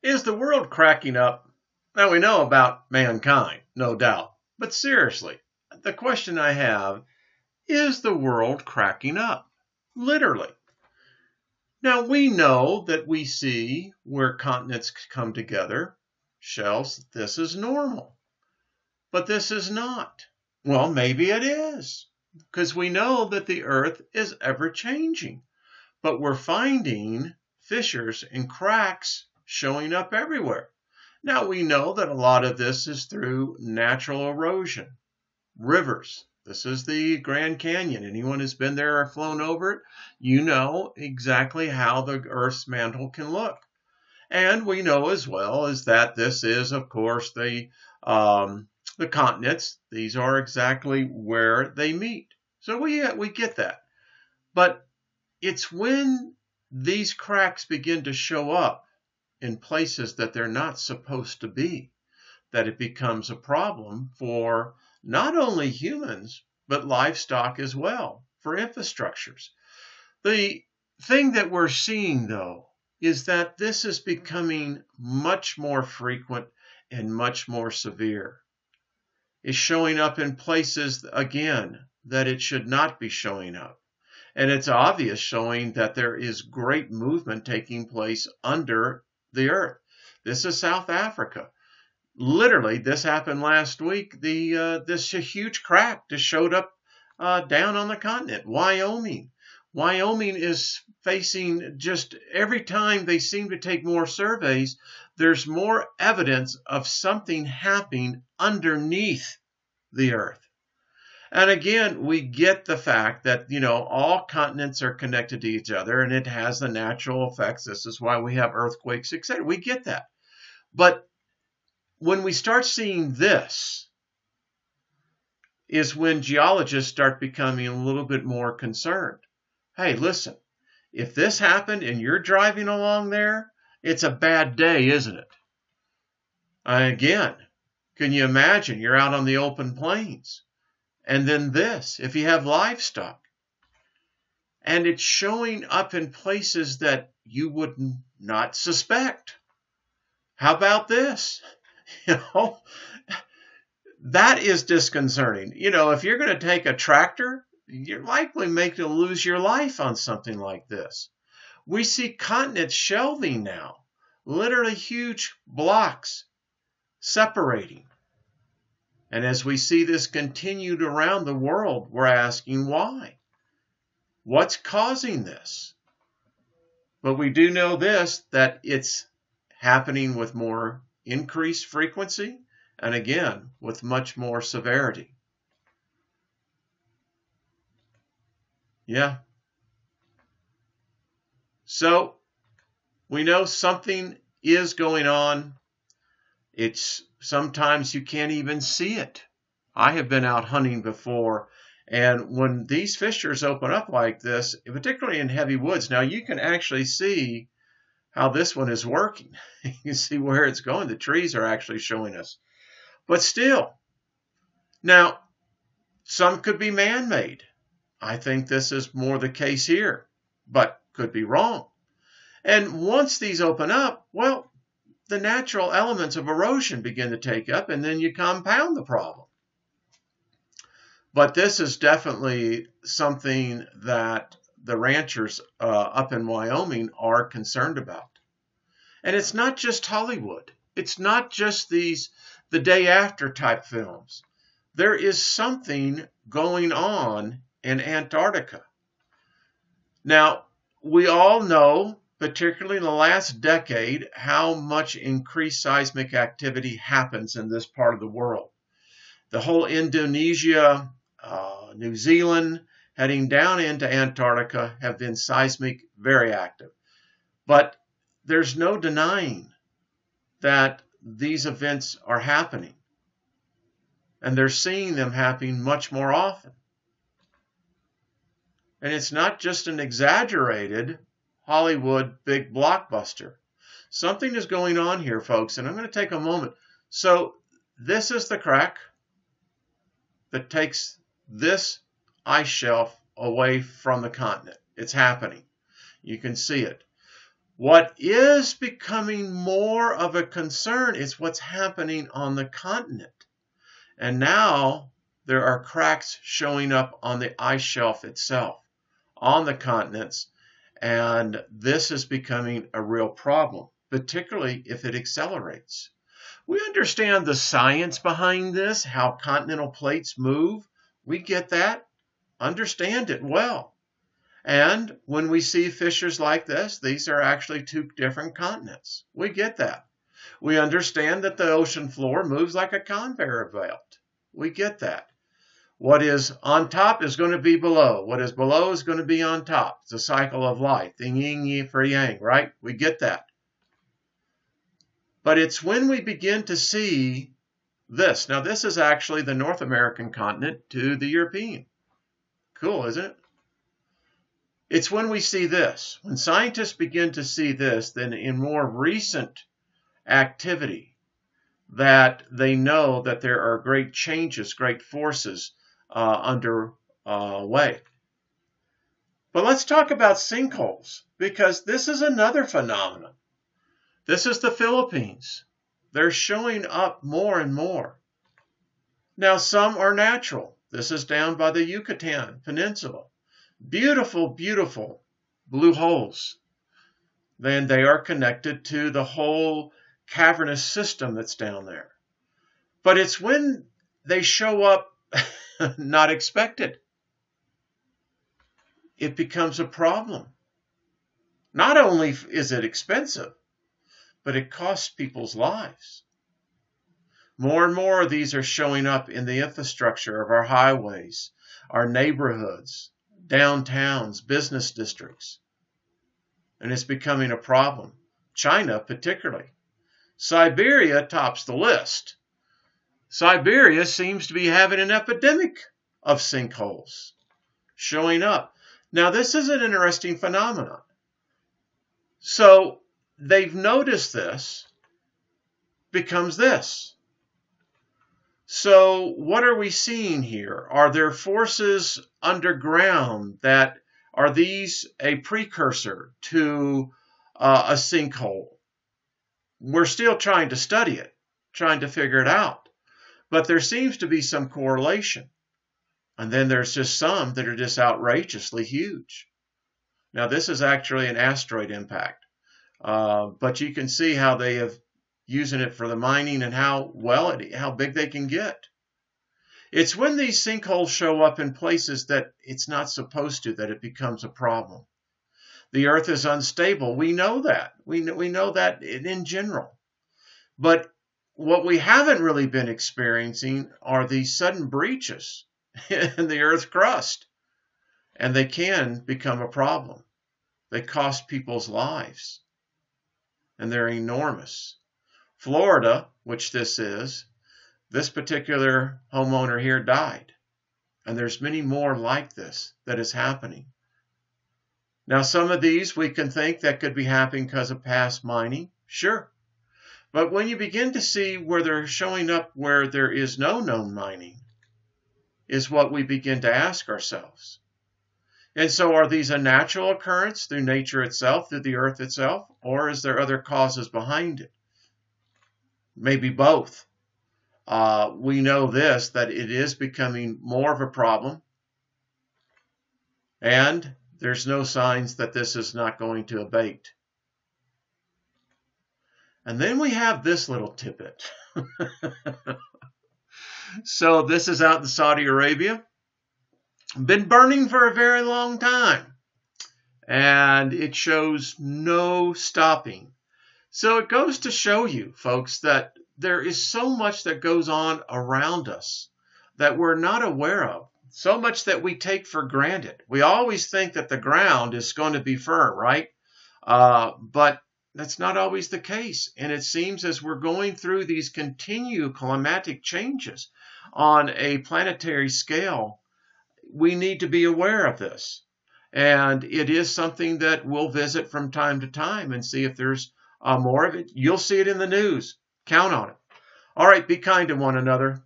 Is the world cracking up? Now we know about mankind, no doubt. But seriously, the question I have is the world cracking up? Literally. Now we know that we see where continents come together, shelves, this is normal. But this is not. Well, maybe it is, because we know that the earth is ever changing. But we're finding fissures and cracks showing up everywhere. Now we know that a lot of this is through natural erosion, rivers. This is the Grand Canyon. Anyone who's been there or flown over it, you know exactly how the Earth's mantle can look. And we know as well as that this is, of course, the continents. These are exactly where they meet. So we get that. But it's when these cracks begin to show up in places that they're not supposed to be that it becomes a problem for not only humans, but livestock as well, for infrastructures. The thing that we're seeing, though, is that this is becoming much more frequent and much more severe. It's showing up in places, again, that it should not be showing up. And it's obvious, showing that there is great movement taking place under the earth. This is South Africa. Literally, this happened last week. This huge crack just showed up down on the continent. Wyoming. Wyoming is facing, just every time they seem to take more surveys, there's more evidence of something happening underneath the earth. And again, we get the fact that, all continents are connected to each other and it has the natural effects. This is why we have earthquakes, etc. We get that. But when we start seeing this is when geologists start becoming a little bit more concerned. Hey, listen, if this happened and you're driving along there, it's a bad day, isn't it? Again, can you imagine you're out on the open plains? And then this, if you have livestock, and it's showing up in places that you would not suspect. How about this? That is disconcerting. If you're going to take a tractor, you're likely to lose your life on something like this. We see continents shelving now, literally huge blocks separating. And as we see this continued around the world, we're asking why? What's causing this? But we do know this, that it's happening with more increased frequency, and again, with much more severity. Yeah. So we know something is going on. It's sometimes you can't even see it. I have been out hunting before, and when these fissures open up like this, particularly in heavy woods, now you can actually see how this one is working. You can see where it's going. The trees are actually showing us. But still, now, some could be man-made. I think this is more the case here, but could be wrong. And once these open up, well, the natural elements of erosion begin to take up, and then you compound the problem. But this is definitely something that the ranchers up in Wyoming are concerned about. And it's not just Hollywood. It's not just the day after type films. There is something going on in Antarctica. Now, we all know, particularly in the last decade, how much increased seismic activity happens in this part of the world. The whole Indonesia, New Zealand, heading down into Antarctica have been seismic very active. But there's no denying that these events are happening. And they're seeing them happening much more often. And it's not just an exaggerated Hollywood big blockbuster. Something is going on here, folks, and I'm going to take a moment. So this is the crack that takes this ice shelf away from the continent. It's happening. You can see it. What is becoming more of a concern is what's happening on the continent. And now there are cracks showing up on the ice shelf itself, on the continents, and this is becoming a real problem, particularly if it accelerates. We understand the science behind this, how continental plates move. We get that, understand it well. And when we see fissures like this, these are actually two different continents. We get that. We understand that the ocean floor moves like a conveyor belt. We get that. What is on top is going to be below. What is below is going to be on top. It's a cycle of life. The yin for yang, right? We get that. But it's when we begin to see this. Now, this is actually the North American continent to the European. Cool, isn't it? It's when we see this. When scientists begin to see this, then in more recent activity, that they know that there are great changes, great forces underway. But let's talk about sinkholes, because this is another phenomenon. This is the Philippines. They're showing up more and more. Now, some are natural. This is down by the Yucatan Peninsula. Beautiful, beautiful blue holes. Then they are connected to the whole cavernous system that's down there. But it's when they show up not expected, it becomes a problem. Not only is it expensive, but it costs people's lives. More and more of these are showing up in the infrastructure of our highways, our neighborhoods, downtowns, business districts. And it's becoming a problem. China particularly. Siberia tops the list. Siberia seems to be having an epidemic of sinkholes showing up. Now, this is an interesting phenomenon. So they've noticed this becomes this. So what are we seeing here? Are there forces underground that are these a precursor to a sinkhole? We're still trying to study it, trying to figure it out. But there seems to be some correlation. And then there's just some that are just outrageously huge. Now, this is actually an asteroid impact. But you can see how they have using it for the mining and how big they can get. It's when these sinkholes show up in places that it's not supposed to that it becomes a problem. The Earth is unstable. We know that. We know that in general. But what we haven't really been experiencing are these sudden breaches in the Earth's crust. And they can become a problem. They cost people's lives. And they're enormous. Florida, which this particular homeowner here died. And there's many more like this that is happening. Now, some of these we can think that could be happening because of past mining. Sure. But when you begin to see where they're showing up where there is no known mining, is what we begin to ask ourselves. And so are these a natural occurrence through nature itself, through the Earth itself, or is there other causes behind it? Maybe both. We know this, that it is becoming more of a problem. And there's no signs that this is not going to abate. And then we have this little tidbit. So this is out in Saudi Arabia. Been burning for a very long time. And it shows no stopping. So it goes to show you, folks, that there is so much that goes on around us that we're not aware of. So much that we take for granted. We always think that the ground is going to be firm, right? But that's not always the case. And it seems as we're going through these continued climatic changes on a planetary scale, we need to be aware of this. And it is something that we'll visit from time to time and see if there's more of it. You'll see it in the news. Count on it. All right, be kind to one another.